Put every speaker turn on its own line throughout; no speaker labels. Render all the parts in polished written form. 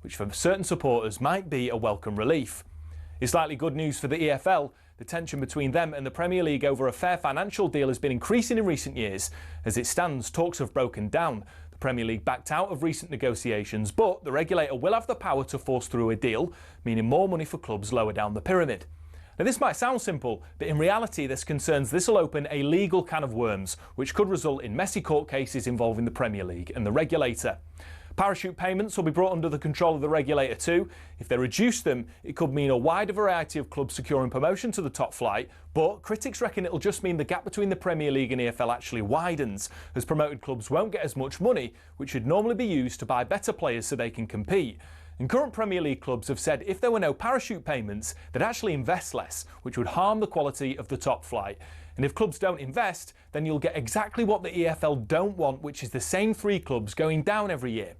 which for certain supporters might be a welcome relief. It's likely good news for the EFL. The tension between them and the Premier League over a fair financial deal has been increasing in recent years. As it stands, talks have broken down. The Premier League backed out of recent negotiations, but the regulator will have the power to force through a deal, meaning more money for clubs lower down the pyramid. Now, this might sound simple, but in reality there's concerns this will open a legal can of worms, which could result in messy court cases involving the Premier League and the regulator. Parachute payments will be brought under the control of the regulator too. If they reduce them, it could mean a wider variety of clubs securing promotion to the top flight, but critics reckon it'll just mean the gap between the Premier League and EFL actually widens, as promoted clubs won't get as much money, which should normally be used to buy better players so they can compete. And current Premier League clubs have said if there were no parachute payments, they'd actually invest less, which would harm the quality of the top flight. And if clubs don't invest, then you'll get exactly what the EFL don't want, which is the same three clubs going down every year.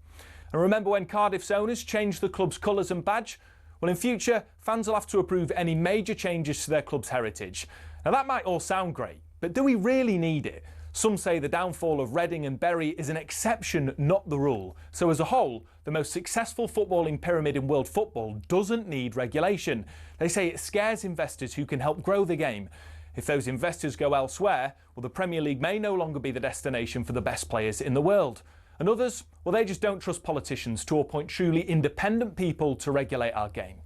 And remember when Cardiff's owners changed the club's colours and badge? Well, in future, fans will have to approve any major changes to their club's heritage. Now that might all sound great, but do we really need it? Some say the downfall of Reading and Bury is an exception, not the rule. So as a whole, the most successful footballing pyramid in world football doesn't need regulation. They say it scares investors who can help grow the game. If those investors go elsewhere, well, the Premier League may no longer be the destination for the best players in the world. And others, well, they just don't trust politicians to appoint truly independent people to regulate our game.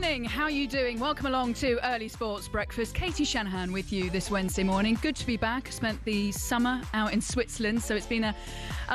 morning. How are you doing? Welcome along to Early Sports Breakfast. Katie Shanahan with you this Wednesday morning. Good to be back. Spent the summer out in Switzerland, so it's been a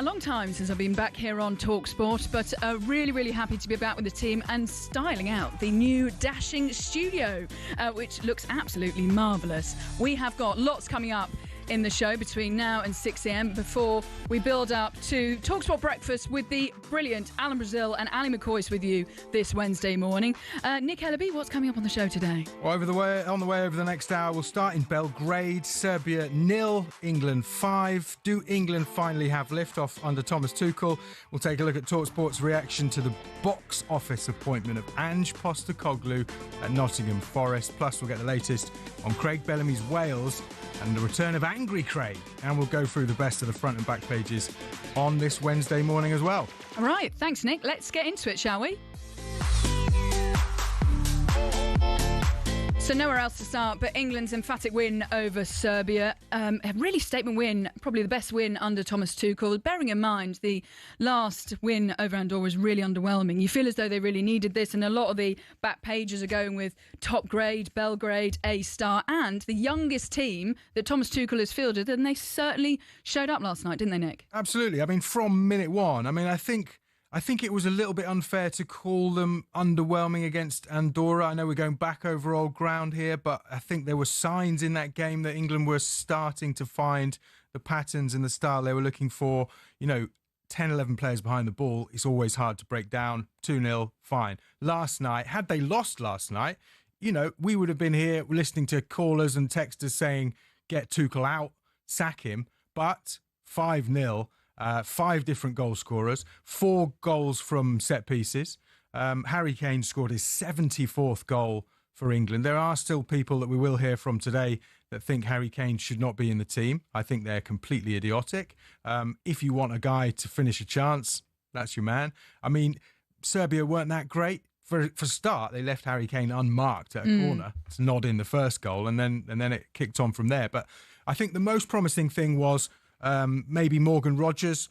long time since I've been back here on talkSPORT, but really happy to be back with the team and styling out the new dashing studio, which looks absolutely marvellous. We have got lots coming up in the show between now and 6 a.m. before we build up to talkSPORT Breakfast with the brilliant Alan Brazil and Ali McCoy's with you this Wednesday morning. Nick Ellaby, what's coming up on the show today?
Well, on the way over the next hour, we'll start in Belgrade. Serbia 0, England 5. Do England finally have liftoff under Thomas Tuchel? We'll take a look at talkSPORT's reaction to the box office appointment of Ange Postecoglou at Nottingham Forest. Plus, we'll get the latest on Craig Bellamy's Wales and the return of Angry Craig. And we'll go through the best of the front and back pages on this Wednesday morning as well.
All right, thanks, Nick. Let's get into it, shall we? So nowhere else to start but England's emphatic win over Serbia. A really statement win, probably the best win under Thomas Tuchel. Bearing in mind the last win over Andorra was really underwhelming. You feel as though they really needed this, and a lot of the back pages are going with top grade, Belgrade, A-star, and the youngest team that Thomas Tuchel has fielded, and they certainly showed up last night, didn't they, Nick?
Absolutely. I mean, from minute one, I think it was a little bit unfair to call them underwhelming against Andorra. I know we're going back over old ground here, but I think there were signs in that game that England were starting to find the patterns and the style they were looking for. 10, 11 players behind the ball, it's always hard to break down. 2-0, fine. Last night, had they lost last night, we would have been here listening to callers and texters saying, get Tuchel out, sack him. But 5-0. 5 different goal scorers, 4 goals from set pieces. Harry Kane scored his 74th goal for England. There are still people that we will hear from today that think Harry Kane should not be in the team. I think they're completely idiotic. If you want a guy to finish a chance, that's your man. I mean, Serbia weren't that great. For start, they left Harry Kane unmarked at a corner to nod in the first goal, and then it kicked on from there. But I think the most promising thing was maybe Morgan Rogers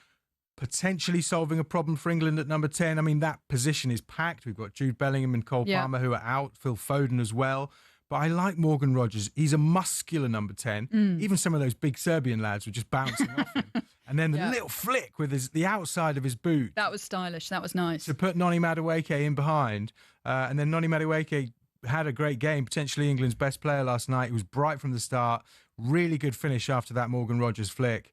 potentially solving a problem for England at number 10. I mean, that position is packed. We've got Jude Bellingham and Cole Palmer who are out, Phil Foden as well. But I like Morgan Rogers. He's a muscular number 10. Even some of those big Serbian lads were just bouncing off him. And then the little flick with the outside of his boot.
That was stylish. That was nice.
To put Noni Madueke in behind. And then Noni Madueke had a great game, potentially England's best player last night. He was bright from the start. Really good finish after that Morgan Rogers flick.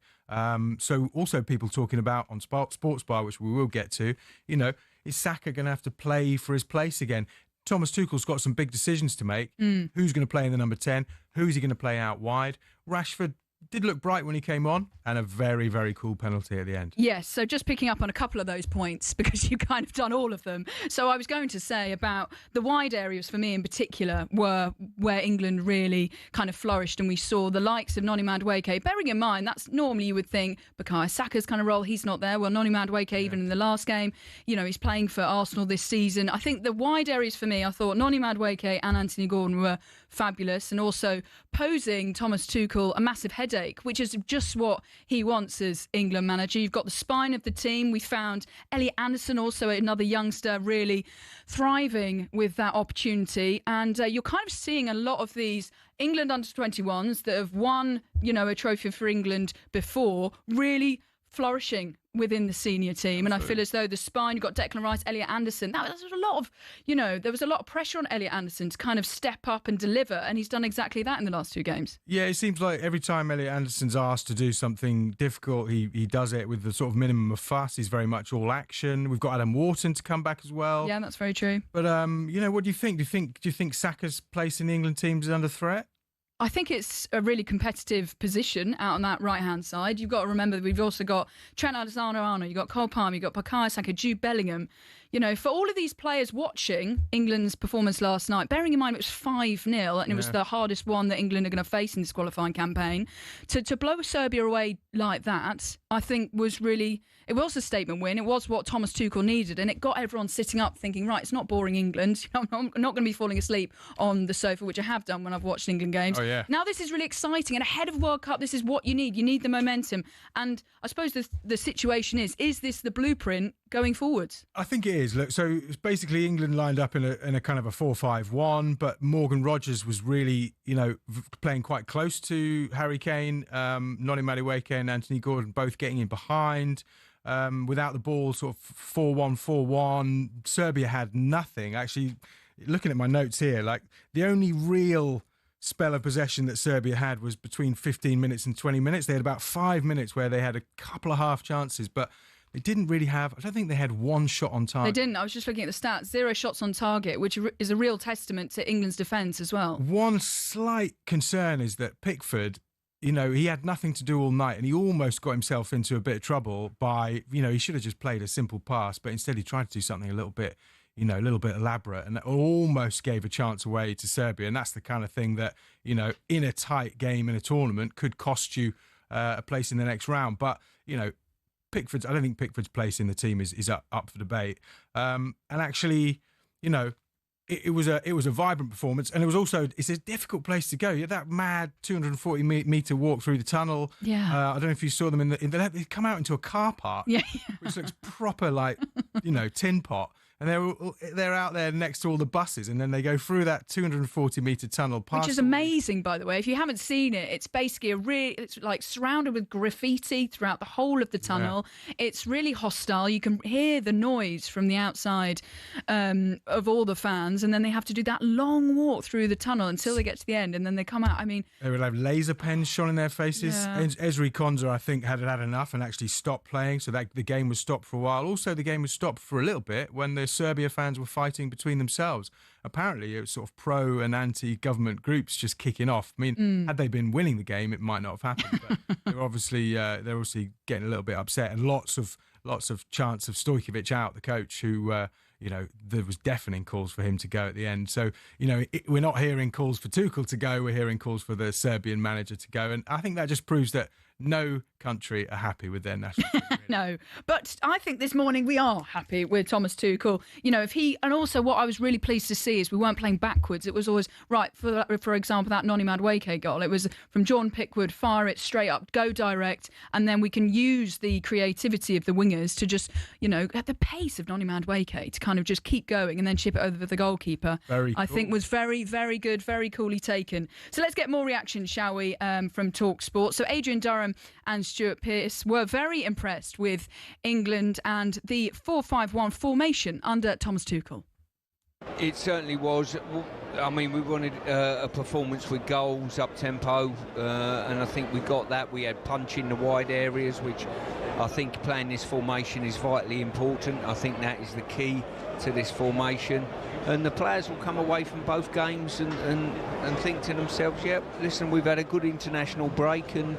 So also people talking about on Sports Bar, which we will get to, is Saka going to have to play for his place again? Thomas Tuchel's got some big decisions to make. Who's going to play in the number 10? Who's he going to play out wide? Rashford did look bright when he came on, and a very, very cool penalty at the end.
Yes, so just picking up on a couple of those points, because you've kind of done all of them. So I was going to say about the wide areas for me in particular were where England really kind of flourished, and we saw the likes of Noni Madueke. Bearing in mind, that's normally you would think Bukayo Saka's kind of role, he's not there. Well, Noni Madueke, even in the last game, he's playing for Arsenal this season. I think the wide areas for me, I thought Noni Madueke and Anthony Gordon were fabulous, and also posing Thomas Tuchel a massive headache, which is just what he wants as England manager. You've got the spine of the team. We found Elliot Anderson, also another youngster, really thriving with that opportunity. And you're kind of seeing a lot of these England under-21s that have won, a trophy for England before, really flourishing within the senior team. And I feel as though the spine, you've got Declan Rice, Elliot Anderson, there was a lot of, there was a lot of pressure on Elliot Anderson to kind of step up and deliver, and he's done exactly that in the last 2 games. Yeah,
it seems like every time Elliot Anderson's asked to do something difficult, he does it with the sort of minimum of fuss. He's very much all action. We've got Adam Wharton to come back as well.
Yeah, that's very true.
But what do you think? Do you think Saka's place in the England team is under threat?
I think it's a really competitive position out on that right-hand side. You've got to remember that we've also got Trent Alexander-Arnold, you've got Cole Palmer, you've got Bukayo Saka, Jude Bellingham. For all of these players watching England's performance last night, bearing in mind it was 5-0 and it was the hardest one that England are going to face in this qualifying campaign, to blow Serbia away like that, I think it was a statement win. It was what Thomas Tuchel needed, and it got everyone sitting up thinking, right, it's not boring England. I'm not going to be falling asleep on the sofa, which I have done when I've watched England games.
Oh, yeah.
Now this is really exciting, and ahead of World Cup, this is what you need. You need the momentum. And I suppose the situation is this the blueprint going forward?
I think it is. Look, so it's basically England lined up in a kind of a 4-5-1, but Morgan Rogers was really, playing quite close to Harry Kane, Noni Madueke and Anthony Gordon both getting in behind. Without the ball, sort of 4-1-4-1. Serbia had nothing. Actually, looking at my notes here, like the only real spell of possession that Serbia had was between 15 minutes and 20 minutes. They had about 5 minutes where they had a couple of half chances, but they didn't really have, I don't think they had one shot on target.
They didn't. I was just looking at the stats. 0 shots on target, which is a real testament to England's defence as well.
One slight concern is that Pickford, he had nothing to do all night and he almost got himself into a bit of trouble by, he should have just played a simple pass, but instead he tried to do something a little bit elaborate, and that almost gave a chance away to Serbia. And that's the kind of thing that, in a tight game in a tournament could cost you a place in the next round. But, I don't think Pickford's place in the team is up for debate. And actually, it was a vibrant performance, and it's a difficult place to go. You had that mad 240 metre walk through the tunnel.
Yeah.
I don't know if you saw them they come out into a car park, which looks proper like, tin pot. And they're out there next to all the buses, and then they go through that 240 metre tunnel.
Which is amazing, by the way. If you haven't seen it, it's basically it's like surrounded with graffiti throughout the whole of the tunnel. Yeah. It's really hostile. You can hear the noise from the outside of all the fans, and then they have to do that long walk through the tunnel until they get to the end, and then they come out. I mean,
they would have laser pens shone in their faces.
Yeah.
Ezri Konsa, I think, had enough and actually stopped playing, so that the game was stopped for a while. Also, the game was stopped for a little bit when the Serbia fans were fighting between themselves. Apparently, it was sort of pro and anti-government groups just kicking off. I mean, had they been winning the game, it might not have happened. But they're obviously getting a little bit upset, and lots of chants of Stojkovic out, the coach, who there was deafening calls for him to go at the end. So we're not hearing calls for Tuchel to go. We're hearing calls for the Serbian manager to go, and I think that just proves that no country are happy with their national team. Really.
No, but I think this morning we are happy with Thomas Tuchel. And also what I was really pleased to see is we weren't playing backwards. It was always, right, for example, that Noni Madueke goal, it was from Jordan Pickford, fire it straight up, go direct, and then we can use the creativity of the wingers to just, at the pace of Noni Madueke to kind of just keep going and then chip it over the goalkeeper.
Very cool.
I think was very, very good, very coolly taken. So let's get more reaction, shall we, from talkSPORT. So Adrian Durham and Stuart Pearce were very impressed with England and the 4-5-1 formation under Thomas Tuchel.
It certainly was. I mean, we wanted a performance with goals, up-tempo, and I think we got that. We had punch in the wide areas, which I think playing this formation is vitally important. I think that is the key to this formation. And the players will come away from both games and think to themselves, yeah, listen, we've had a good international break, and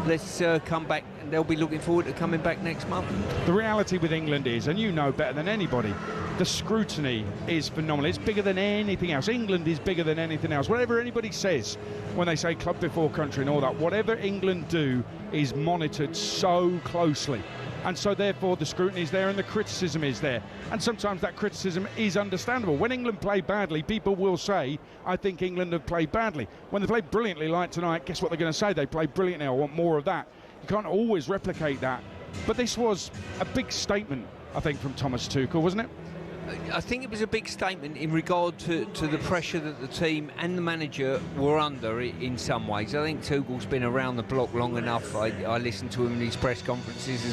let's come back, and they'll be looking forward to coming back next month.
The reality with England is, and you know better than anybody, the scrutiny is phenomenal. It's bigger than anything else. England is bigger than anything else. Whatever anybody says when they say club before country and all that, whatever England do is monitored so closely. And so therefore the scrutiny is there and the criticism is there. And sometimes that criticism is understandable. When England play badly, people will say, I think England have played badly. When they play brilliantly like tonight, guess what they're going to say? They played brilliantly, I want more of that. You can't always replicate that. But this was a big statement, I think, from Thomas Tuchel, wasn't it?
I think it was a big statement in regard to the pressure that the team and the manager were under in some ways. I think Tuchel's been around the block long enough. I listened to him in his press conferences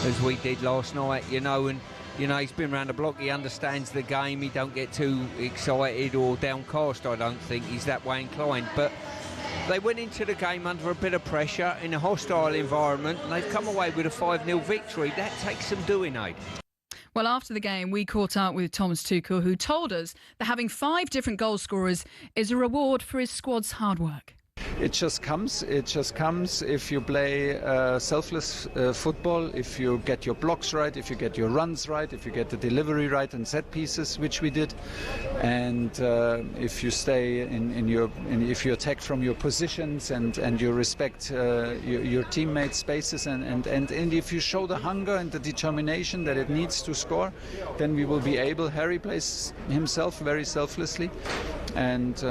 as we did last night, and he's been around the block. He understands the game. He don't get too excited or downcast. I don't think he's that way inclined. But they went into the game under a bit of pressure in a hostile environment, and they've come away with a 5-0 victory. That takes some doing, Aid.
Well, after the game, we caught up with Thomas Tuchel, who told us that having 5 different goal scorers is a reward for his squad's hard work.
It just comes if you play selfless football, if you get your blocks right, if you get your runs right, if you get the delivery right and set pieces, which we did, and if you stay if you attack from your positions and you respect your teammates' spaces and if you show the hunger and the determination that it needs to score, then we will be able. Harry plays himself very selflessly, and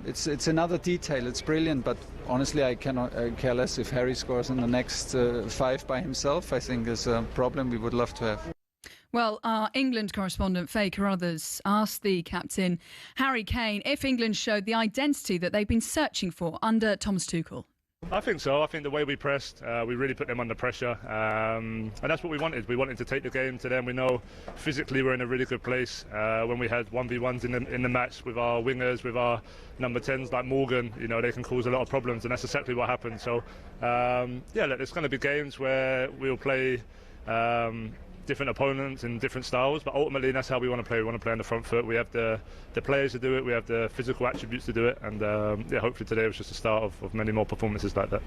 it's another detail. It's brilliant, but honestly, I cannot care less if Harry scores in the next 5 by himself. I think is a problem we would love to have.
Well, our England correspondent, Faye Carruthers, asked the captain, Harry Kane, if England showed the identity that they've been searching for under Thomas Tuchel.
I think so. I think the way we pressed, we really put them under pressure. And that's what we wanted. We wanted to take the game to them. We know physically we're in a really good place. When we had 1v1s in the match with our wingers, with our number 10s like Morgan, they can cause a lot of problems, and that's exactly what happened. So, there's going to be games where we'll play different opponents and different styles, but ultimately that's how we want to play. We want to play on the front foot. We have the players to do it, we have the physical attributes to do it, and hopefully today was just the start of many more performances like that.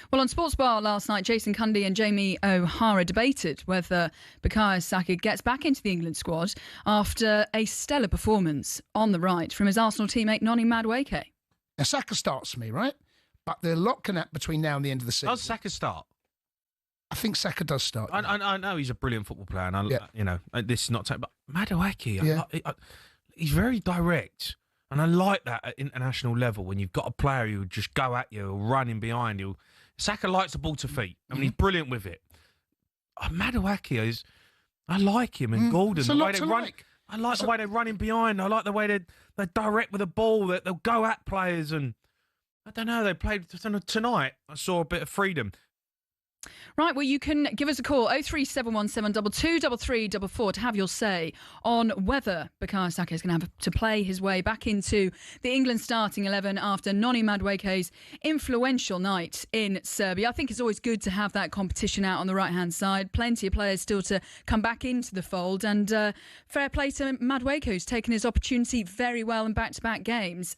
Well, on Sports Bar last night, Jason Cundy and Jamie O'Hara debated whether Bukayo Saka gets back into the England squad after a stellar performance on the right from his Arsenal teammate Noni Madueke.
Now, Saka starts for me, right? But the lot can happen between now and the end of the season.
Does Saka start?
I think Saka does start.
I know he's a brilliant football player, and this is not but Madueke,
Yeah.
He's very direct, and I like that at international level when you've got a player who will just go at you or run in behind you. Saka likes the ball to feet. I mean, he's brilliant with it. Madueke is. I like him and Gordon.
It's a lot to like.
I like the way they run in behind. I like the way they're direct with the ball. That they'll go at players, and I don't know. They played tonight. I saw a bit of freedom.
Right, well, you can give us a call, 03717 223344, to have your say on whether Bukayo Saka is going to have to play his way back into the England starting 11 after Noni Madueke's influential night in Serbia. I think it's always good to have that competition out on the right-hand side. Plenty of players still to come back into the fold, and fair play to Madueke, who's taken his opportunity very well in back-to-back games.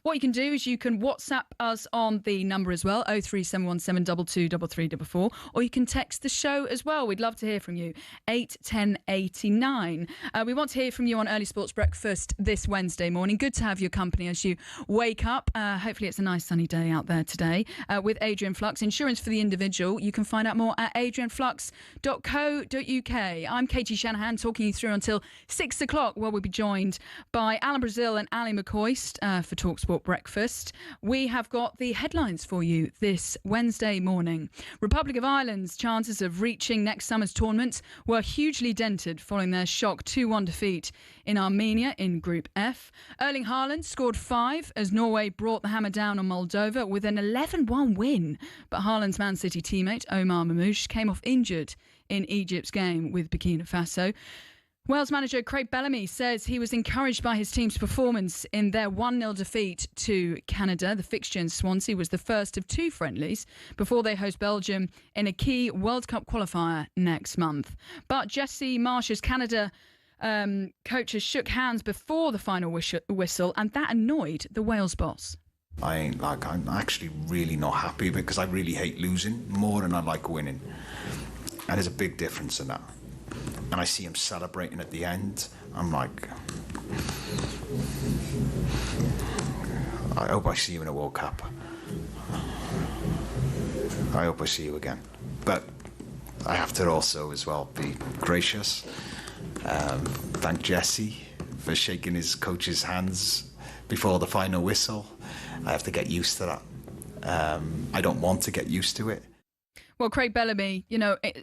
What you can do is you can WhatsApp us on the number as well, 03717 223344. Or you can text the show as well. We'd love to hear from you. 81089. We want to hear from you on Early Sports Breakfast this Wednesday morning. Good to have your company as you wake up. Hopefully it's a nice sunny day out there today. With Adrian Flux, insurance for the individual. You can find out more at adrianflux.co.uk. I'm Katie Shanahan, talking you through until 6 o'clock, where we'll be joined by Alan Brazil and Ali McCoist for talkSPORT Breakfast. We have got the headlines for you this Wednesday morning. Republic of Ireland's chances of reaching next summer's tournament were hugely dented following their shock 2-1 defeat in Armenia in Group F. Erling Haaland scored 5 as Norway brought the hammer down on Moldova with an 11-1 win. But Haaland's Man City teammate Omar Mamouche came off injured in Egypt's game with Burkina Faso. Wales manager Craig Bellamy says he was encouraged by his team's performance in their 1-0 defeat to Canada. The fixture in Swansea was the first of 2 friendlies before they host Belgium in a key World Cup qualifier next month. But Jesse Marsh's Canada coaches shook hands before the final whistle, and that annoyed the Wales boss.
I'm actually really not happy because I really hate losing more than I like winning. And there's a big difference in that. And I see him celebrating at the end. I'm like, I hope I see you in a World Cup. I hope I see you again. But I have to also as well be gracious. Thank Jesse for shaking his coach's hands before the final whistle. I have to get used to that. I don't want to get used to it.
Well, Craig Bellamy,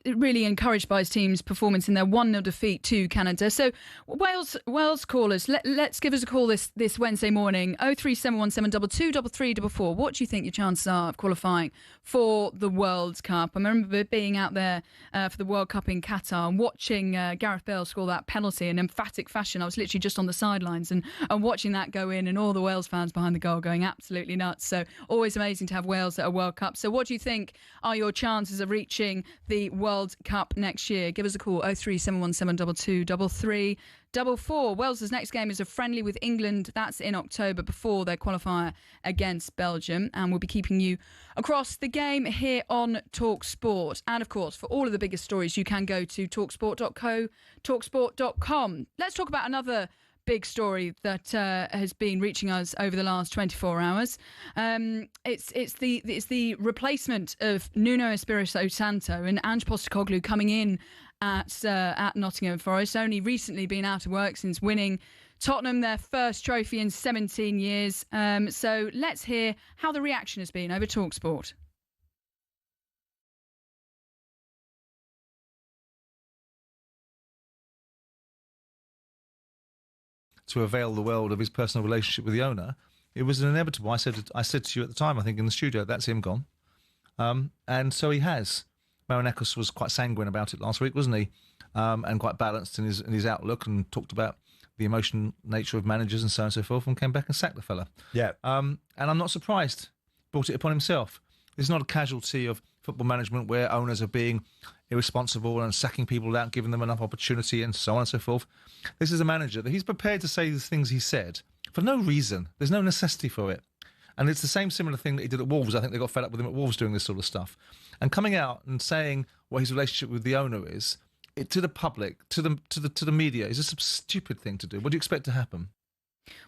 really encouraged by his team's performance in their 1-0 defeat to Canada. So, Wales callers, let's give us a call this Wednesday morning, 03717 223344. What do you think your chances are of qualifying for the World Cup? I remember being out there for the World Cup in Qatar and watching Gareth Bale score that penalty in emphatic fashion. I was literally just on the sidelines and watching that go in, and all the Wales fans behind the goal going absolutely nuts. So, always amazing to have Wales at a World Cup. So, what do you think are your chances of reaching the World Cup next year? Give us a call, 03717 223344. Wales' next game is a friendly with England. That's in October before their qualifier against Belgium. And we'll be keeping you across the game here on talkSPORT. And of course, for all of the biggest stories, you can go to talksport.co.com. Let's talk about another big story that has been reaching us over the last 24 hours. It's the replacement of Nuno Espirito Santo and Ange Postecoglou coming in at Nottingham Forest. Only recently been out of work since winning Tottenham their first trophy in 17 years. So let's hear how the reaction has been over talkSPORT.
to avail the world of his personal relationship with the owner, it was inevitable. I said to you at the time, I think in the studio, that's him gone. And so he has. Marinakis was quite sanguine about it last week, wasn't he? And quite balanced in his outlook, and talked about the emotional nature of managers and so on and so forth, and came back and sacked the fella.
Yeah.
And I'm not surprised. Brought it upon himself. It's not a casualty of football management where owners are being irresponsible and sacking people without giving them enough opportunity and so on and so forth. This is a manager that he's prepared to say the things he said for no reason. There's no necessity for it. And it's the same similar thing that he did at Wolves. I think they got fed up with him at Wolves doing this sort of stuff. And coming out and saying what his relationship with the owner is, to the public, to the media, is just a stupid thing to do. What do you expect to happen?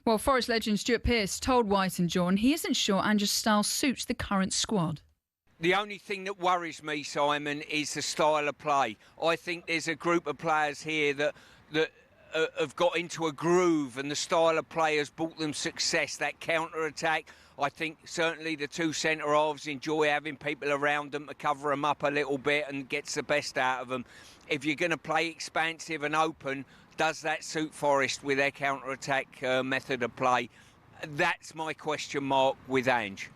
Well, Forest legend Stuart Pearce told White and John he isn't sure Ange's style suits the current squad.
The only thing that worries me, Simon, is the style of play. I think there's a group of players here that have got into a groove, and the style of play has brought them success. That counter-attack, I think certainly the two centre-halves enjoy having people around them to cover them up a little bit and gets the best out of them. If you're going to play expansive and open, does that suit Forest with their counter-attack method of play? That's my question mark with Ange.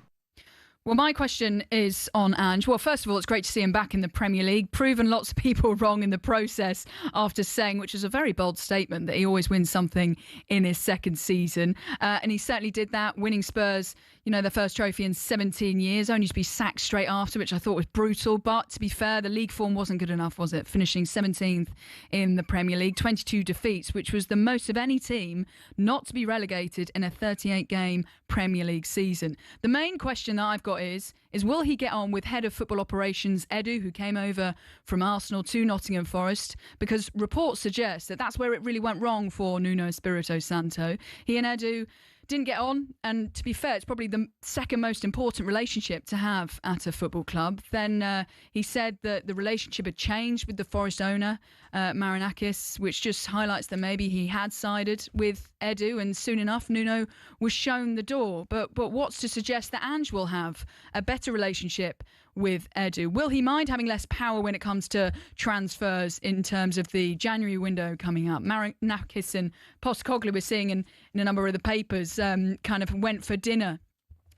Well, my question is on Ange. Well, first of all, it's great to see him back in the Premier League, proven lots of people wrong in the process after saying, which is a very bold statement, that he always wins something in his second season. And he certainly did that, winning Spurs, their first trophy in 17 years, only to be sacked straight after, which I thought was brutal. But to be fair, the league form wasn't good enough, was it? Finishing 17th in the Premier League, 22 defeats, which was the most of any team not to be relegated in a 38-game Premier League season. The main question that I've got is will he get on with head of football operations Edu, who came over from Arsenal to Nottingham Forest? Because reports suggest that that's where it really went wrong for Nuno Espirito Santo. He and Edu didn't get on, and to be fair, it's probably the second most important relationship to have at a football club. Then he said that the relationship had changed with the Forest owner, Marinakis, which just highlights that maybe he had sided with Edu, and soon enough Nuno was shown the door. But what's to suggest that Ange will have a better relationship with Edu? Will he mind having less power when it comes to transfers in terms of the January window coming up? Marinakis and Postecoglou, we're seeing in a number of the papers, kind of went for dinner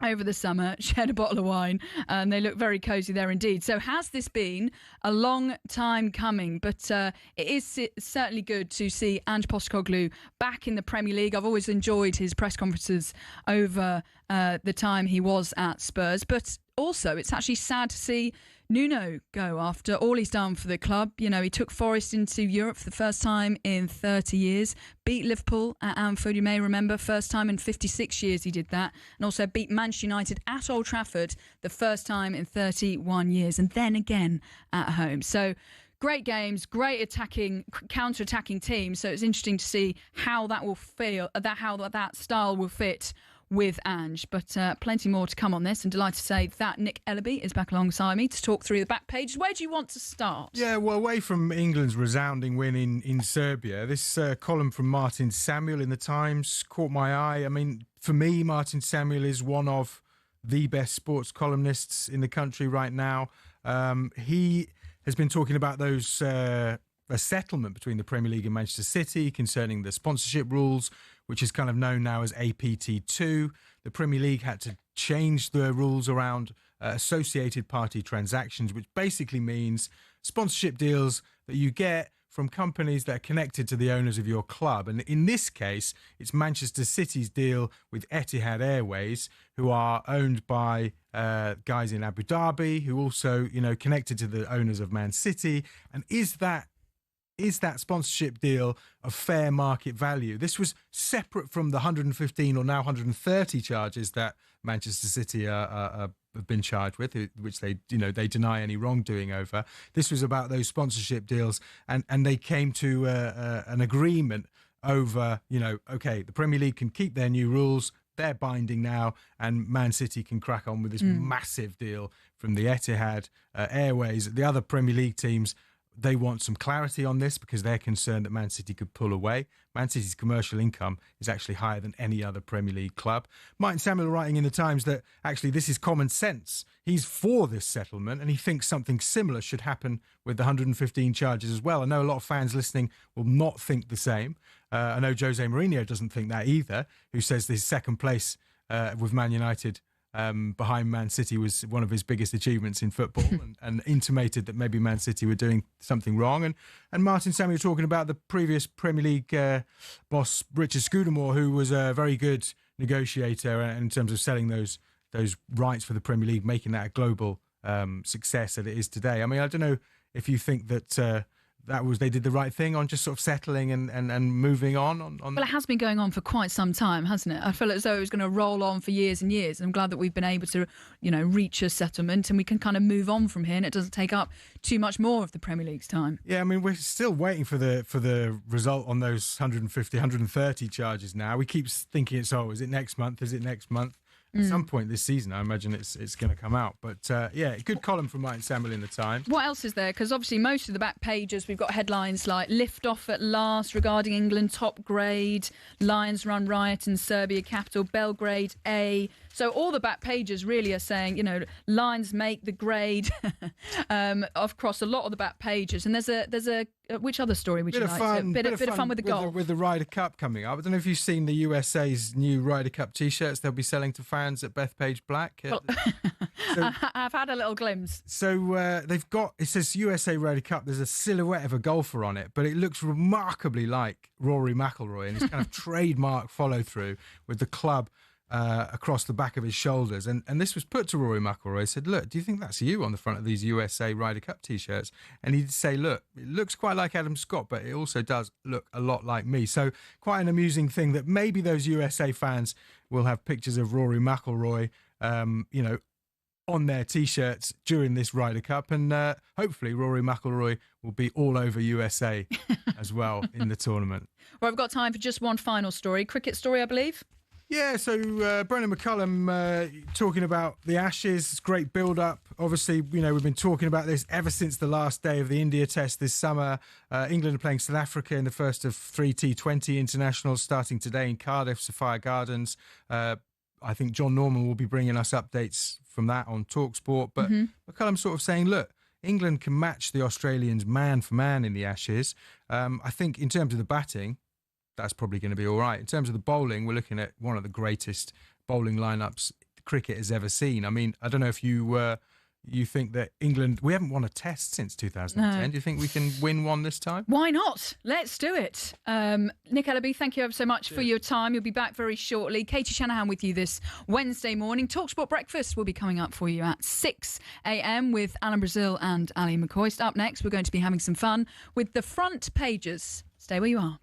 over the summer, shared a bottle of wine, and they look very cosy there indeed. So has this been a long time coming? But it is certainly good to see Ange Postecoglou back in the Premier League. I've always enjoyed his press conferences over the time he was at Spurs. But also, it's actually sad to see Nuno go after all he's done for the club. He took Forest into Europe for the first time in 30 years, beat Liverpool at Anfield, you may remember, first time in 56 years he did that, and also beat Manchester United at Old Trafford the first time in 31 years, and then again at home. So great games, great counter-attacking team. So it's interesting to see how that will feel, how that style will fit with Ange. But plenty more to come on this, and delighted to say that Nick Ellaby is back alongside me to talk through the back pages. Where do you want to start?
Yeah, well, away from England's resounding win in Serbia, this column from Martin Samuel in the Times caught my eye. I mean, for me, Martin Samuel is one of the best sports columnists in the country right now. He has been talking about a settlement between the Premier League and Manchester City concerning the sponsorship rules, which is kind of known now as APT2. The Premier League had to change the rules around associated party transactions, which basically means sponsorship deals that you get from companies that are connected to the owners of your club. And in this case, it's Manchester City's deal with Etihad Airways, who are owned by guys in Abu Dhabi, who also, connected to the owners of Man City. And is that sponsorship deal of fair market value? This was separate from the 115 or now 130 charges that Manchester City have been charged with, which they deny any wrongdoing over. This was about those sponsorship deals, and they came to an agreement over, okay, the Premier League can keep their new rules, they're binding now, and Man City can crack on with this massive deal from the Etihad Airways. The other Premier League teams, they want some clarity on this because they're concerned that Man City could pull away. Man City's commercial income is actually higher than any other Premier League club. Martin Samuel writing in the Times that actually this is common sense. He's for this settlement and he thinks something similar should happen with the 115 charges as well. I know a lot of fans listening will not think the same. I know Jose Mourinho doesn't think that either, who says his second place with Man United behind Man City was one of his biggest achievements in football, and intimated that maybe Man City were doing something wrong. And Martin Samuel talking about the previous Premier League boss, Richard Scudamore, who was a very good negotiator in terms of selling those rights for the Premier League, making that a global success that it is today. I mean, I don't know if you think that they did the right thing on just sort of settling and moving on.
Well, it has been going on for quite some time, hasn't it? I feel as though it was going to roll on for years and years. I'm glad that we've been able to, reach a settlement and we can kind of move on from here, and it doesn't take up too much more of the Premier League's time.
Yeah, I mean, we're still waiting for the result on those 150, 130 charges now. We keep thinking is it next month? Is it next month? At some point this season, I imagine it's going to come out. But good column from Martin Samuel in the Times.
What else is there? Because obviously most of the back pages, we've got headlines like "Lift off at last" regarding England, top grade, Lions run riot in Serbia capital, Belgrade A. So all the back pages really are saying, Lions make the grade across a lot of the back pages. And there's a which other story would you like? Bit of fun with the golf.
With the Ryder Cup coming up. I don't know if you've seen the USA's new Ryder Cup T-shirts they'll be selling to fans at Bethpage Black.
Well, I've had a little glimpse.
So it says USA Ryder Cup. There's a silhouette of a golfer on it, but it looks remarkably like Rory McIlroy and his kind of trademark follow-through with the club across the back of his shoulders. And this was put to Rory McIlroy. He said, look, do you think that's you on the front of these USA Ryder Cup T-shirts? And he'd say, look, it looks quite like Adam Scott, but it also does look a lot like me. So quite an amusing thing that maybe those USA fans will have pictures of Rory McIlroy, on their T-shirts during this Ryder Cup. And hopefully Rory McIlroy will be all over USA as well in the tournament.
Well, I've got time for just one final story. Cricket story, I believe.
Yeah, so Brendan McCullum talking about the Ashes, great build-up. Obviously, we've been talking about this ever since the last day of the India Test this summer. England are playing South Africa in the first of 3 T20 internationals starting today in Cardiff, Sophia Gardens. I think John Norman will be bringing us updates from that on talkSPORT. But McCullum sort of saying, look, England can match the Australians man for man in the Ashes. I think in terms of the batting, that's probably going to be all right. In terms of the bowling, we're looking at one of the greatest bowling lineups cricket has ever seen. I mean, I don't know if you think that England... We haven't won a test since 2010. No. Do you think we can win one this time?
Why not? Let's do it. Nick Ellaby, thank you ever so much for your time. You'll be back very shortly. Katie Shanahan with you this Wednesday morning. talkSPORT Breakfast will be coming up for you at 6 a.m. with Alan Brazil and Ali McCoist. Up next, we're going to be having some fun with the front pages. Stay where you are.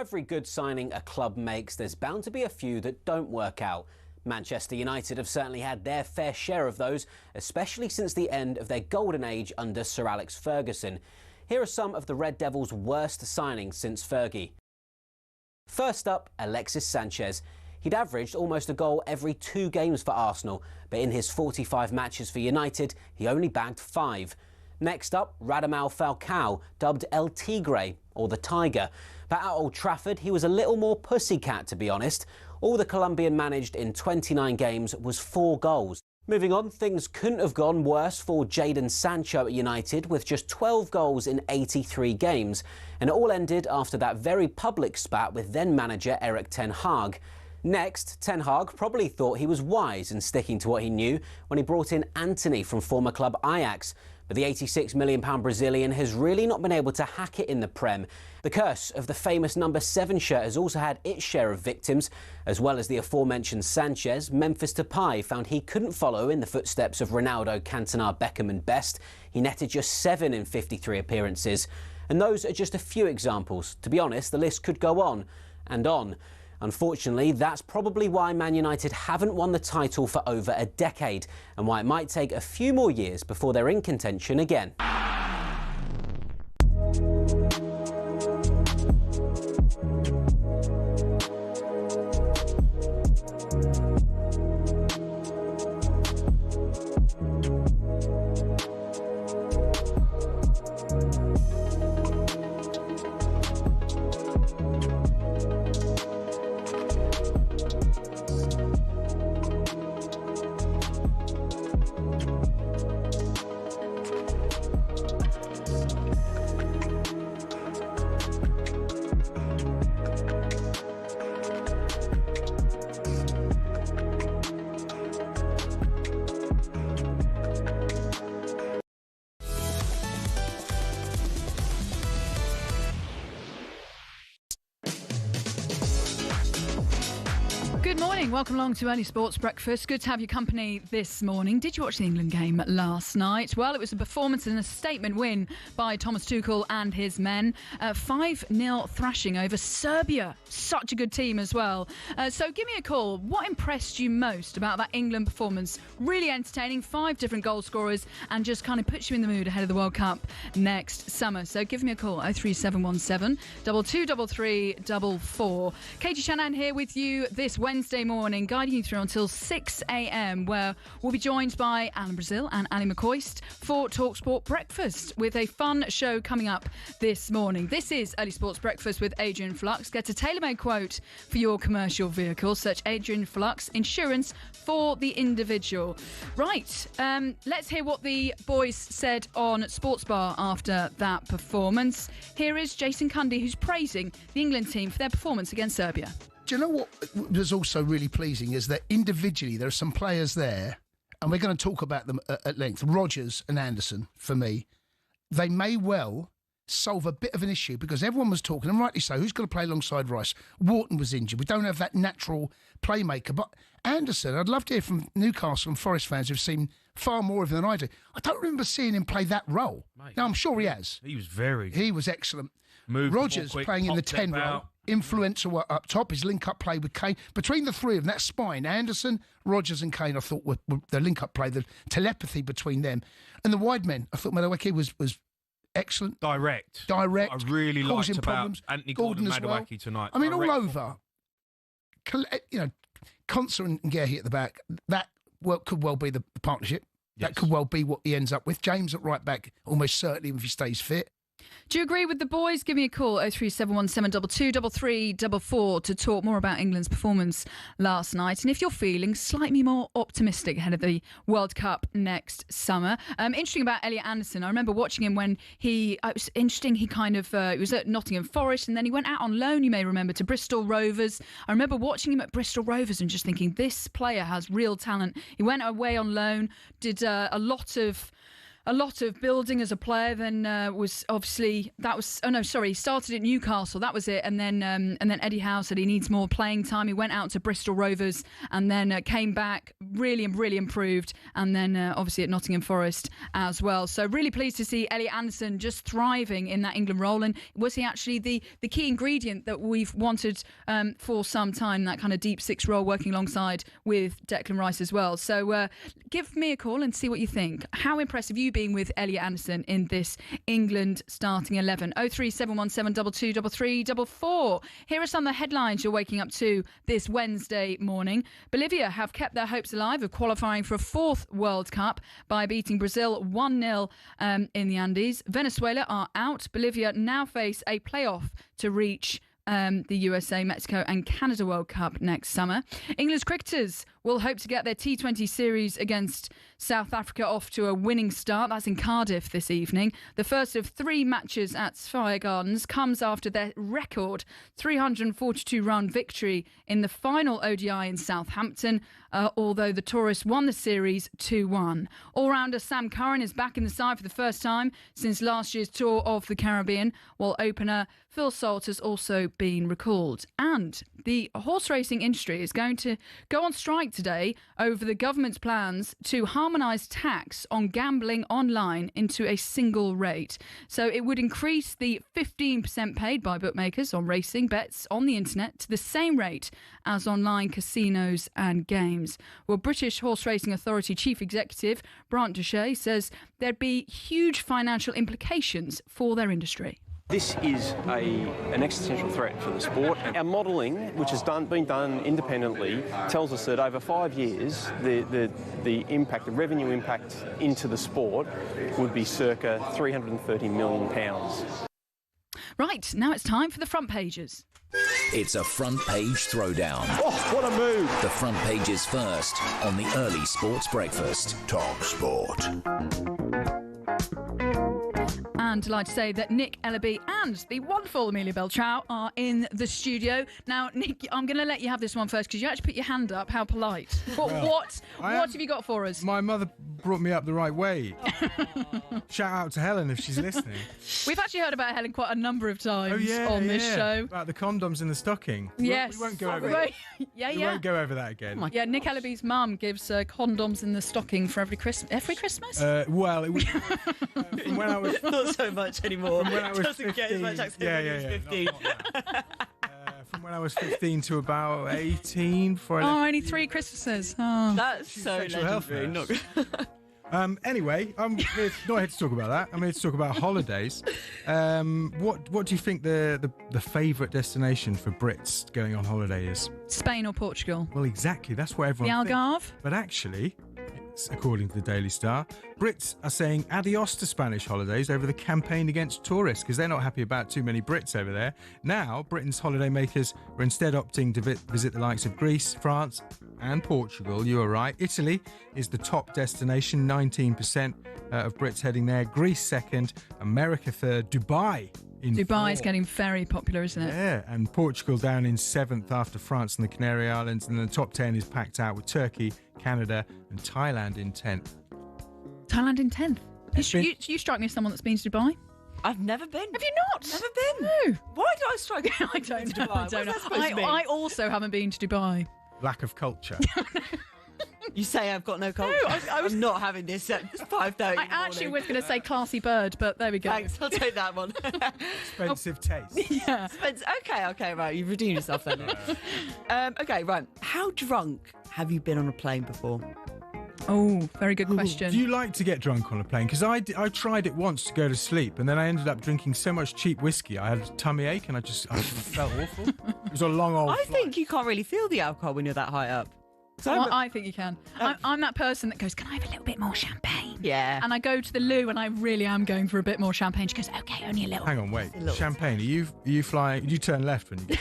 every good signing a club makes, there's bound to be a few that don't work out. Manchester United have certainly had their fair share of those, especially since the end of their golden age under Sir Alex Ferguson. Here are some of the Red Devils' worst signings since Fergie. First up, Alexis Sanchez. He'd averaged almost a goal every 2 games for Arsenal, but in his 45 matches for United, he only bagged 5. Next up, Radamel Falcao, dubbed El Tigre, or the Tiger. But at Old Trafford, he was a little more pussycat, to be honest. All the Colombian managed in 29 games was 4 goals. Moving on, things couldn't have gone worse for Jadon Sancho at United, with just 12 goals in 83 games. And it all ended after that very public spat with then-manager Erik ten Hag. Next, Ten Hag probably thought he was wise in sticking to what he knew when he brought in Antony from former club Ajax. But the £86 million Brazilian has really not been able to hack it in the Prem. The curse of the famous number 7 shirt has also had its share of victims. As well as the aforementioned Sanchez, Memphis Depay found he couldn't follow in the footsteps of Ronaldo, Cantona, Beckham and Best. He netted just 7 in 53 appearances. And those are just a few examples. To be honest, the list could go on and on. Unfortunately, that's probably why Man United haven't won the title for over a decade, and why it might take a few more years before they're in contention again.
Good morning. Welcome along to Early Sports Breakfast. Good to have your company this morning. Did you watch the England game last night? Well, it was a performance and a statement win by Thomas Tuchel and his men. 5-0 thrashing over Serbia. Such a good team as well. So give me a call. What impressed you most about that England performance? Really entertaining. 5 different goal scorers and just kind of puts you in the mood ahead of the World Cup next summer. So give me a call. 03717 2233 44. Katie Shanahan here with you this Wednesday morning, guiding you through until 6 a.m, where we'll be joined by Alan Brazil and Annie McCoist for talkSPORT Breakfast, with a fun show coming up this morning. This is Early Sports Breakfast with Adrian Flux. Get a tailor-made quote for your commercial vehicle. Search Adrian Flux, insurance for the individual. Right, let's hear what the boys said on Sports Bar after that performance. Here is Jason Cundy, who's praising the England team for their performance against Serbia.
Do you know what was also really pleasing is that individually there are some players there, and we're going to talk about them at length. Rodgers and Anderson, for me, they may well solve a bit of an issue, because everyone was talking, and rightly so, who's going to play alongside Rice? Wharton was injured. We don't have that natural playmaker. But Anderson, I'd love to hear from Newcastle and Forest fans who've seen far more of him than I do. I don't remember seeing him play that role.
Mate,
now, I'm sure he has.
He was very good.
He was excellent.
Moved
Rodgers
quick,
playing in the 10 role. Influencer up top, his link-up play with Kane. Between the three of them, that spine, Anderson, Rodgers and Kane, I thought were the link-up play, the telepathy between them. And the wide men, I thought Madueke was excellent.
Direct.
I
really liked about
problems.
Anthony
Gordon
Madueke
well.
tonight.
I mean,
Direct.
all over. Concert and Gehi at the back, that could well be the partnership.
Yes.
That could well be what he ends up with. James at right back, almost certainly if he stays fit.
Do you agree with the boys? Give me a call, 03717 223344, to talk more about England's performance last night. And if you're feeling slightly more optimistic ahead of the World Cup next summer. Interesting about Elliot Anderson. I remember watching him when it was interesting, he was at Nottingham Forest, and then he went out on loan, you may remember, to Bristol Rovers. I remember watching him at Bristol Rovers and just thinking, this player has real talent. He went away on loan, did a lot of a lot of building as a player. Then was obviously he started at Newcastle. That was it. And then Eddie Howe said he needs more playing time. He went out to Bristol Rovers and then came back really improved. And then obviously at Nottingham Forest as well. So really pleased to see Elliot Anderson just thriving in that England role. And was he actually the key ingredient that we've wanted for some time? That kind of deep six role, working alongside with Declan Rice as well. So give me a call and see what you think. How impressed have you been with Elliot Anderson in this England starting 11? 03717 223344. Here are some of the headlines you're waking up to this Wednesday morning. Bolivia have kept their hopes alive of qualifying for a fourth World Cup by beating Brazil 1-0 in the Andes. Venezuela are out. Bolivia now face a playoff to reach the USA, Mexico and Canada World Cup next summer. England's cricketers will hope to get their T20 series against South Africa off to a winning start. That's in Cardiff this evening. The first of 3 matches at Sphere Gardens comes after their record 342-run victory in the final ODI in Southampton, although the tourists won the series 2-1. All-rounder Sam Curran is back in the side for the first time since last year's tour of the Caribbean, while opener Phil Salt has also been recalled. And the horse racing industry is going to go on strike today over the government's plans to harmonise tax on gambling online into a single rate. So it would increase the 15% paid by bookmakers on racing bets on the internet to the same rate as online casinos and games. Well, British Horse Racing Authority Chief Executive Brant Duché says there'd be huge financial implications for their industry.
This is an existential threat for the sport. Our modelling, which has been done independently, tells us that over 5 years, the impact, the revenue impact into the sport would be circa £330 million.
Right, now it's time for the front pages.
It's a front page throwdown.
Oh, what a move!
The front page is first on the early sports breakfast. talkSPORT.
And delighted to say that Nick Ellaby and the wonderful Amelia Beltrao are in the studio. Now, Nick, I'm going to let you have this one first because you actually put your hand up. How polite. What have you got for us?
My mother brought me up the right way. Shout out to Helen if she's listening.
We've actually heard about Helen quite a number of times on this show.
About the condoms in the stocking.
Yes.
We won't go over that.
We
won't go over that again.
Nick Ellaby's mum gives condoms in the stocking for every Christmas?
Well, it was from when I was...
Not so much anymore.
From when I was
doesn't
15.
Get as much activity as 15.
From when I was 15 to about 18.
Only 3 Christmases. Oh.
That's so legendary.
Anyway, I'm not here to talk about that. I'm here to talk about holidays. What do you think the favourite destination for Brits going on holiday is?
Spain or Portugal?
Well, exactly. That's what everyone
The Algarve?
thinks. But actually, according to the Daily Star, Brits are saying adios to Spanish holidays over the campaign against tourists because they're not happy about too many Brits over there. Now, Britain's holidaymakers are instead opting to visit the likes of Greece, France and Portugal. You are right. Italy is the top destination, 19% of Brits heading there. Greece second, America third, Dubai
Dubai is getting very popular, isn't it?
Yeah, and Portugal down in 7th after France and the Canary Islands, and the top 10 is packed out with Turkey, Canada and Thailand in 10th.
Thailand in 10th? You strike me as someone that's been to Dubai.
I've never been.
Have you not?
Never been.
No.
Why did I strike you?
I don't know.
Dubai?
I also haven't been to Dubai.
Lack of culture.
You say I've got no culture. No, I'm not having this at 5:30.
I actually was going to say classy bird, but there we go.
Thanks, I'll take that one.
Expensive taste.
Yeah.
Okay, right. You've redeemed yourself then. Okay, right. How drunk have you been on a plane before?
Oh, very good question.
Do you like to get drunk on a plane? Because I tried it once to go to sleep, and then I ended up drinking so much cheap whiskey, I had a tummy ache, and I felt awful. It was a long old flight.
think you can't really feel the alcohol when you're that high up.
Well, I think you can. I'm that person that goes, can I have a little bit more champagne?
Yeah.
And I go to the loo and I really am going for a bit more champagne. She goes, okay, only a little.
Hang on, wait. Champagne, are you flying? You turn left when you get...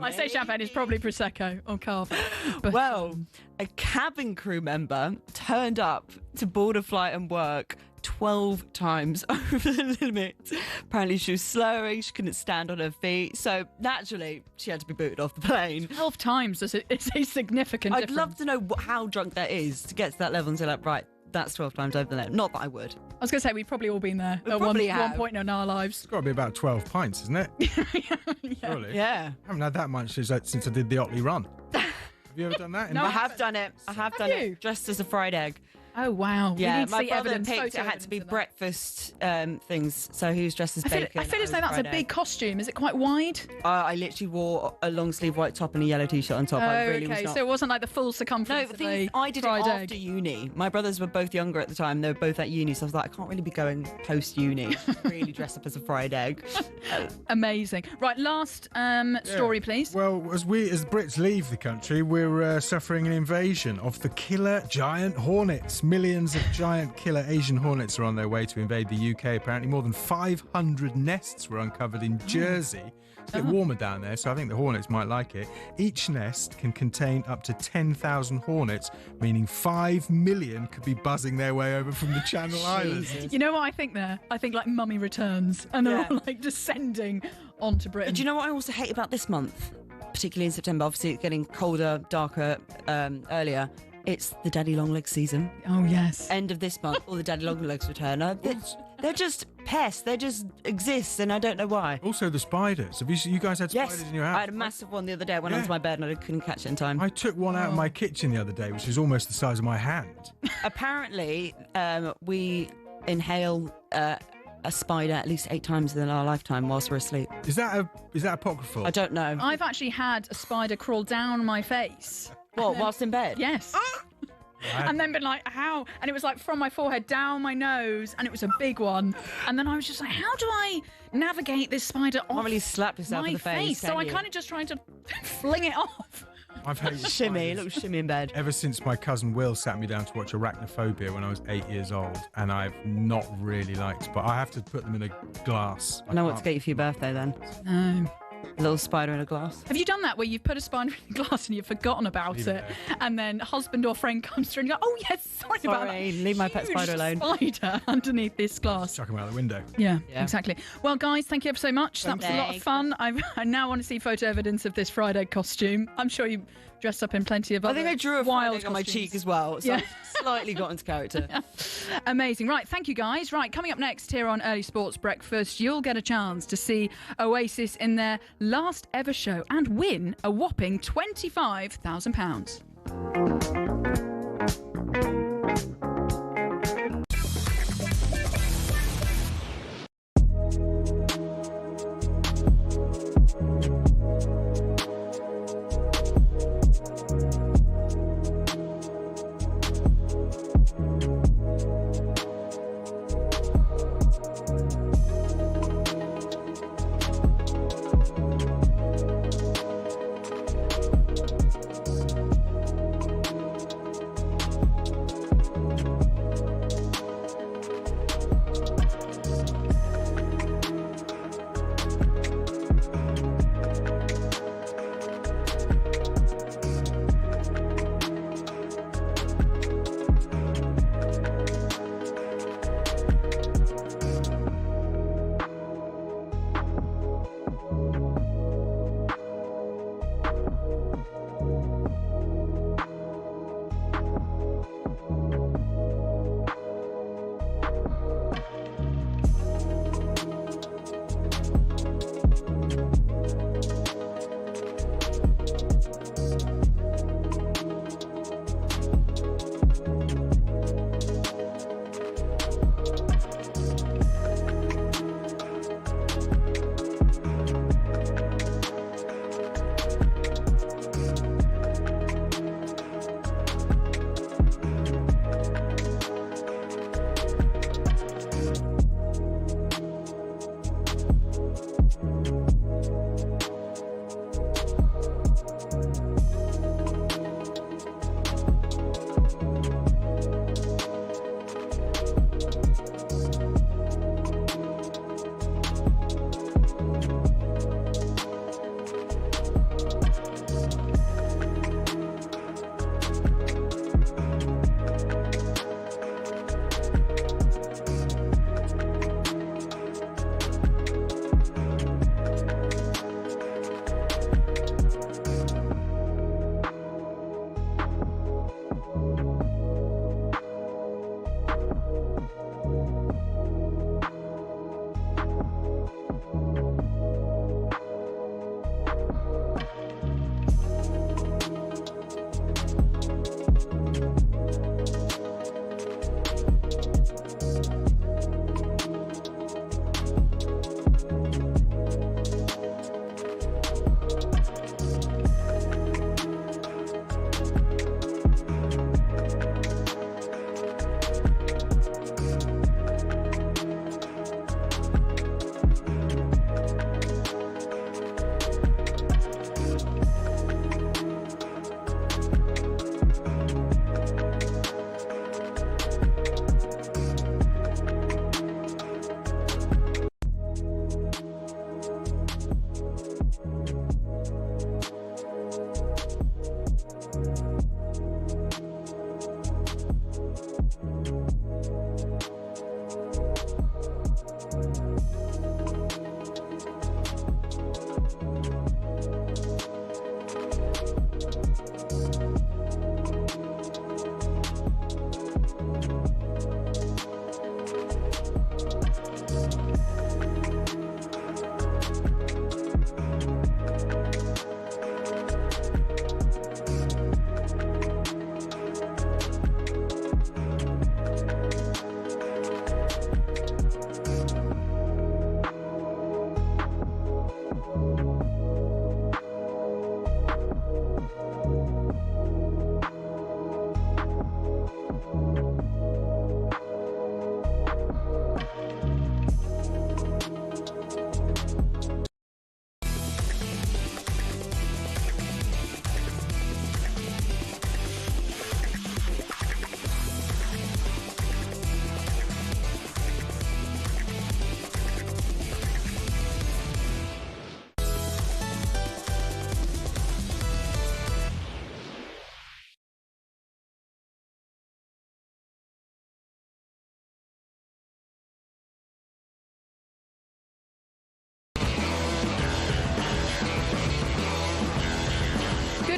I say champagne is probably Prosecco or Cava.
Well, a cabin crew member turned up to board a flight and work 12 times over the limit. Apparently she was slurring, she couldn't stand on her feet, so naturally she had to be booted off the plane.
12 times is a significant difference.
I'd love to know how drunk that is to get to that level and say, like, right, That's 12 times over the net. Not that I would.
I was going to say, we've probably all been there
We
at
probably
one
have.
point in our lives.
It's got to be about 12 pints, isn't it? Surely.
Yeah.
I haven't had that much since I did the Otley run. Have you ever done that?
No, I have done it. I have done
you?
it. Dressed as a fried egg.
Oh, wow.
Yeah,
we need to
my
see
brother
evidence,
picked it
photo
had to be
evidence of that.
breakfast things, so he was dressed as
I
bacon.
feel as though that's a
fried
big
egg.
costume. Is it quite wide?
I literally wore a long sleeve white top and a yellow t-shirt on top. I really was
okay,
not.
so it wasn't like the full
No,
circumference
the
of
thing
a
is, I did it
fried
after
egg.
uni. My brothers were both younger at the time. They were both at uni, so I was like, I can't really be going post-uni. Really dress up as a fried egg.
Amazing. Right, last story, please.
Well, as Brits leave the country, we're suffering an invasion of the killer giant hornets. Millions of giant killer Asian hornets are on their way to invade the UK. Apparently, more than 500 nests were uncovered in Jersey. It's a bit warmer down there, so I think the hornets might like it. Each nest can contain up to 10,000 hornets, meaning 5 million could be buzzing their way over from the Channel Islands.
You know what I think there? I think like Mummy Returns, and they're all like descending onto Britain.
Do you know what I also hate about this month, particularly in September? Obviously, it's getting colder, darker earlier. It's the daddy long legs season.
Oh, yes.
End of this month, all the daddy long legs return. They're just pests. They just exist, and I don't know why.
Also, the spiders. Have you guys had spiders in your house?
I had a massive one the other day. I went onto my bed and I couldn't catch it in time.
I took one out of my kitchen the other day, which is almost the size of my hand.
Apparently, we inhale a spider at least 8 times in our lifetime whilst we're asleep.
Is that apocryphal?
I don't know.
I've actually had a spider crawl down my face.
What, whilst in bed?
Yes. And then been like, how? And it was like from my forehead down my nose, and it was a big one. And then I was just like, how do I navigate this spider off?
Can't really slap yourself
my
in the face,
So
can
I
you?
kind of just tried to fling it off.
I've hated
Shimmy, a
spiders
little shimmy in bed.
ever since my cousin Will sat me down to watch Arachnophobia when I was 8 years old, and I've not really liked, but I have to put them in a glass.
I know what to get you for your birthday then.
No.
A little spider in a glass.
Have you done that where you've put a spider in a glass and you've forgotten about
Leave
it,
it
and then husband or friend comes through and you go, oh yes, sorry about that.
Leave my pet
Huge
spider alone.
Spider underneath this glass.
Chuck them out the window.
Yeah, exactly. Well, guys, thank you ever so much. That was a lot of
Thanks.
fun. I now want to see photo evidence of this fried egg costume. I'm sure you dressed up in plenty of
I
other
think I drew a
wild
fried egg on my
costumes.
cheek as well, so
Yeah.
I've slightly got into character.
Amazing. Right, thank you guys. Right, coming up next here on Early Sports Breakfast, you'll get a chance to see Oasis in their last ever show and win a whopping £25,000.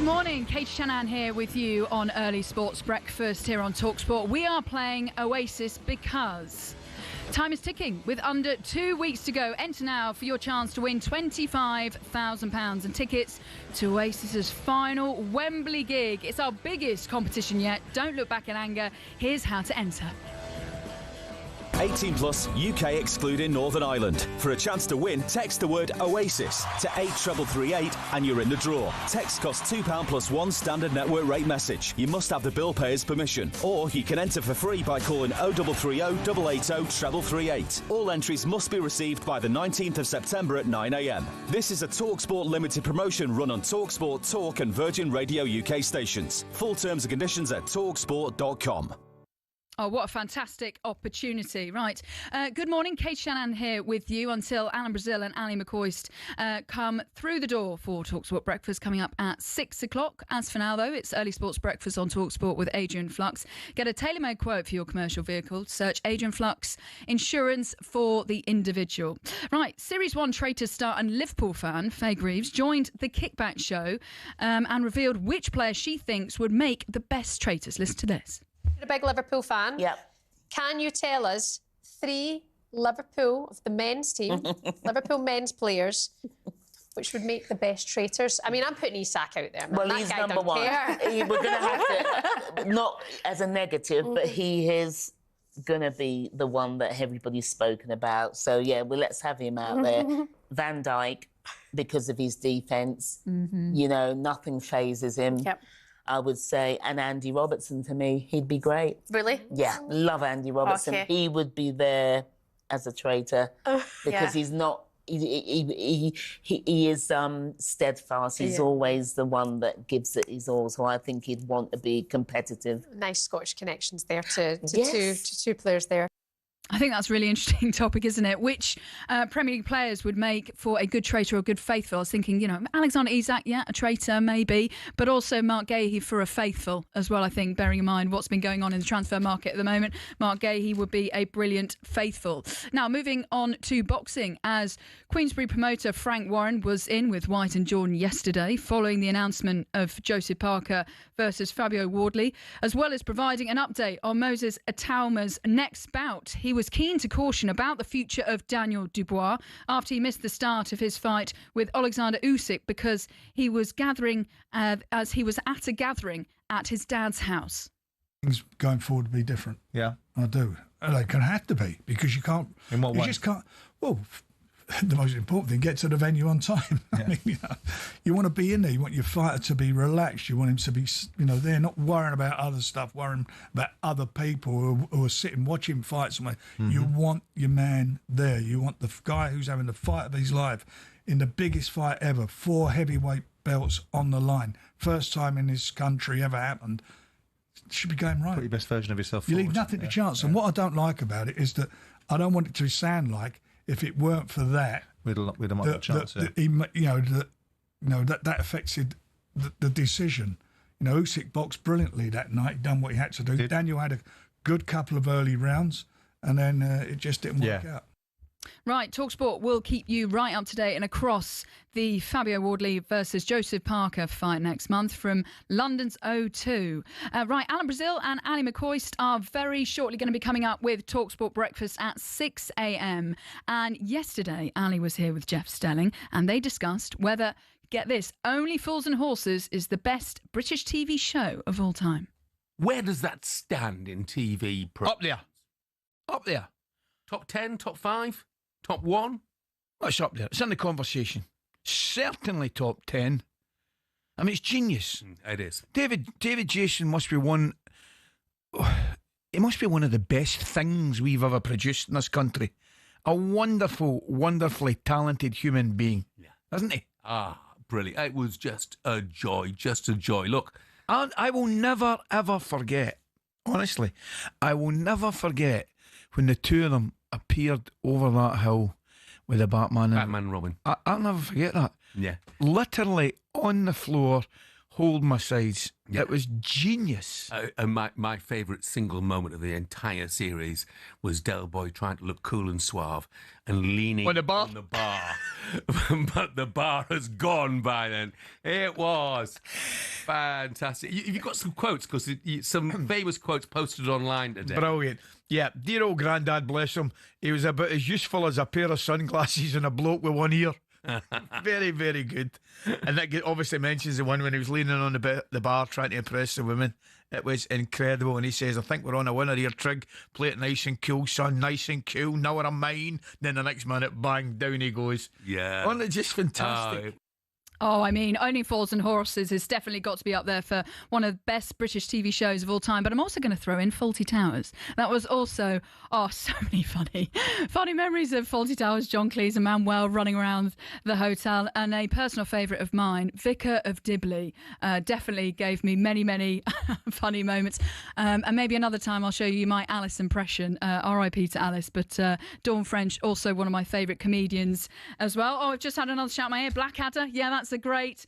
morning, Kate Shanahan here with you on Early Sports Breakfast here on talkSPORT. We are playing Oasis because time is ticking with under 2 weeks to go. Enter now for your chance to win £25,000 and tickets to Oasis's final Wembley gig. It's our biggest competition yet. Don't look back in anger. Here's how to enter.
18 plus, UK excluding Northern Ireland. For a chance to win, text the word Oasis to 83338 and you're in the draw. Text costs £2 plus one standard network rate message. You must have the bill payer's permission. Or you can enter for free by calling 0330 880 338. All entries must be received by the 19th of September at 9 a.m. This is a talkSPORT limited promotion run on talkSPORT, Talk and Virgin Radio UK stations. Full terms and conditions at talksport.com.
Oh, what a fantastic opportunity. Right. Good morning. Kate Shanahan here with you until Alan Brazil and Ali McCoist come through the door for talkSPORT Breakfast coming up at 6 o'clock. As for now, though, it's Early Sports Breakfast on talkSPORT with Adrian Flux. Get a tailor-made quote for your commercial vehicle. Search Adrian Flux Insurance for the individual. Right. Series 1 Traitors star and Liverpool fan, Faye Greaves, joined the Kickback Show and revealed which player she thinks would make the best Traitors. Listen to this.
You're a big Liverpool fan.
Yep.
Can you tell us 3 Liverpool of the men's team, Liverpool men's players, which would make the best traitors? I mean, I'm putting Isak out there. Man.
Well,
that
he's
guy
number
don't
one.
care.
We're going to have to, not as a negative, but he is going to be the one that everybody's spoken about. So, yeah, well, let's have him out there. Van Dijk, because of his defence, you know, nothing phases him.
Yep.
I would say, and Andy Robertson, to me, he'd be great.
Really?
Yeah, love Andy Robertson.
Okay.
He would be there as a traitor because he's not. He is steadfast. He's always the one that gives it his all. So I think he'd want to be competitive.
Nice Scottish connections there to
Yes.
two players there.
I think that's a really interesting topic, isn't it? Which Premier League players would make for a good traitor or a good faithful? I was thinking, you know, Alexander Isak, yeah, a traitor maybe, but also Mark Gahey for a faithful as well, I think, bearing in mind what's been going on in the transfer market at the moment. Mark Gahey would be a brilliant faithful. Now, moving on to boxing, as Queensberry promoter Frank Warren was in with White and Jordan yesterday following the announcement of Joseph Parker versus Fabio Wardley, as well as providing an update on Moses Atauma's next bout. He was keen to caution about the future of Daniel Dubois after he missed the start of his fight with Alexander Usyk because he was gathering as he was at a gathering at his dad's house.
Things going forward to be different.
Yeah,
I do. And they can have to be because you can't.
In what
you
way?
just can't. Well, the most important thing: get to the venue on time.
Yeah.
I mean, you want to be in there. You want your fighter to be relaxed. You want him to be, they're not worrying about other stuff, worrying about other people who are sitting watching fights. You want your man there. You want the guy who's having the fight of his life in the biggest fight ever, 4 heavyweight belts on the line, first time in this country ever happened. Should be going right.
Put your best version of yourself
You
forward.
leave nothing to chance. And what I don't like about it is that I don't want it to sound like if it weren't for that,
we'd have not a chance.
that affected the decision. You know, Usyk boxed brilliantly that night, done what he had to do. Daniel had a good couple of early rounds, and then it just didn't work out.
Right, talkSPORT will keep you right up to date and across the Fabio Wardley versus Joseph Parker fight next month from London's O2. Right, Alan Brazil and Ali McCoist are very shortly going to be coming up with talkSPORT Breakfast at 6 a.m. And yesterday, Ali was here with Jeff Stelling and they discussed whether, get this, Only Fools and Horses is the best British TV show of all time.
Where does that stand in TV?
Up there. Up there.
Top 10, top 5, top 1?
Well, it's up there. It's in the conversation. Certainly top 10. I mean, it's genius.
It is.
David Jason must be one... He must be one of the best things we've ever produced in this country. A wonderful, wonderfully talented human being.
Yeah.
Isn't he?
Ah, brilliant. It was just a joy, Look.
And I will never, ever forget, honestly, I will never forget when the two of them appeared over that hill with the Batman
and Robin.
I'll never forget that.
Yeah.
Literally on the floor, hold my sides.
Yeah.
It was genius.
And my favourite single moment of the entire series was Del Boy trying to look cool and suave and leaning
on the bar.
but the bar has gone by then. It was fantastic. You've got some quotes, because some famous quotes posted online today.
Brilliant. Yeah, dear old Grandad, bless him. He was about as useful as a pair of sunglasses and a bloke with one ear. Very, very good. And that obviously mentions the one when he was leaning on the bar trying to impress the women. It was incredible. And he says, I think we're on a winner here, Trig. Play it nice and cool, son. Nice and cool. Now I'm mine. Then the next minute, bang, down he goes.
Yeah.
Wasn't it just fantastic?
Oh, I mean, Only Fools and Horses has definitely got to be up there for one of the best British TV shows of all time. But I'm also going to throw in Fawlty Towers. That was also, so many funny memories of Fawlty Towers, John Cleese and Manuel running around the hotel. And a personal favourite of mine, Vicar of Dibley, definitely gave me many, many funny moments. And maybe another time I'll show you my Alice impression, R.I.P. to Alice. But Dawn French, also one of my favourite comedians as well. Oh, I've just had another shout in my ear, Blackadder. Yeah, that's a great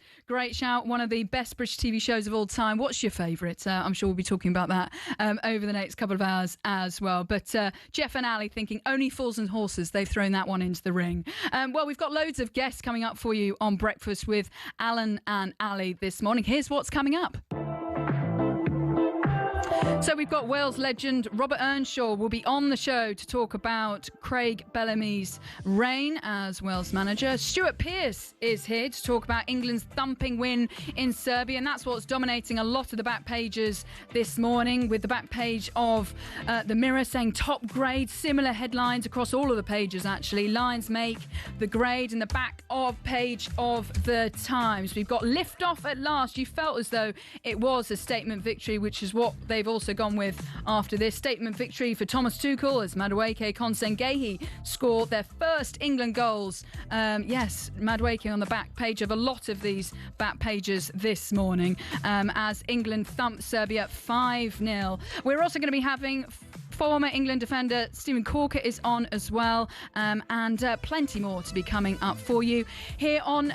shout. One of the best British TV shows of all time. What's your favourite? I'm sure we'll be talking about that over the next couple of hours as well. But Jeff and Ali thinking Only Fools and Horses. They've thrown that one into the ring. Well, we've got loads of guests coming up for you on Breakfast with Alan and Ali this morning. Here's what's coming up. So we've got Wales legend Robert Earnshaw will be on the show to talk about Craig Bellamy's reign as Wales manager. Stuart Pearce is here to talk about England's thumping win in Serbia, and that's what's dominating a lot of the back pages this morning, with the back page of the Mirror saying top grade, similar headlines across all of the pages actually. Lions make the grade, in the back of page of the Times. We've got lift off at last. You felt as though it was a statement victory, which is what they've also gone with after this. Statement victory for Thomas Tuchel as Madueke, Consanguehi score their first England goals. Yes, Madueke on the back page of a lot of these back pages this morning as England thumped Serbia 5-0. We're also going to be having former England defender Stephen Corker is on as well, and plenty more to be coming up for you here on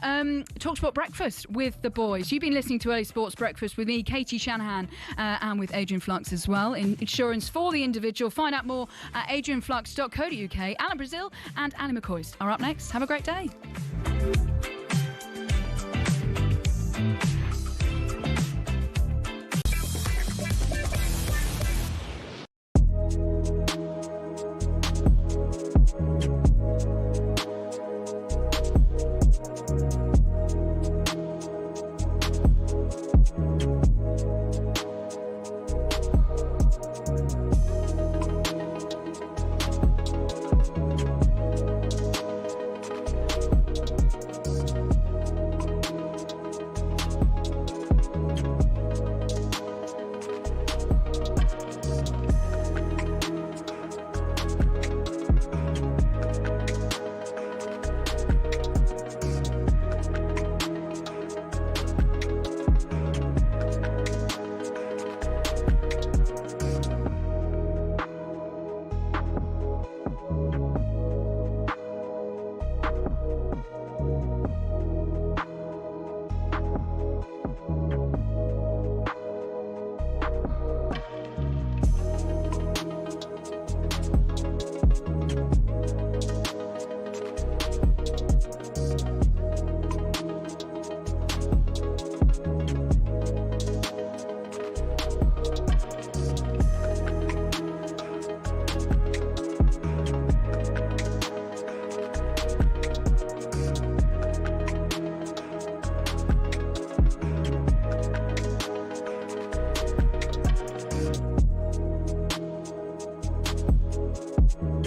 talkSPORT Breakfast with the boys. You've been listening to Early Sports Breakfast with me, Katie Shanahan, and with Adrian Flux as well in insurance for the individual. Find out more at adrianflux.co.uk. Alan Brazil and Annie McCoist are up next. Have a great day.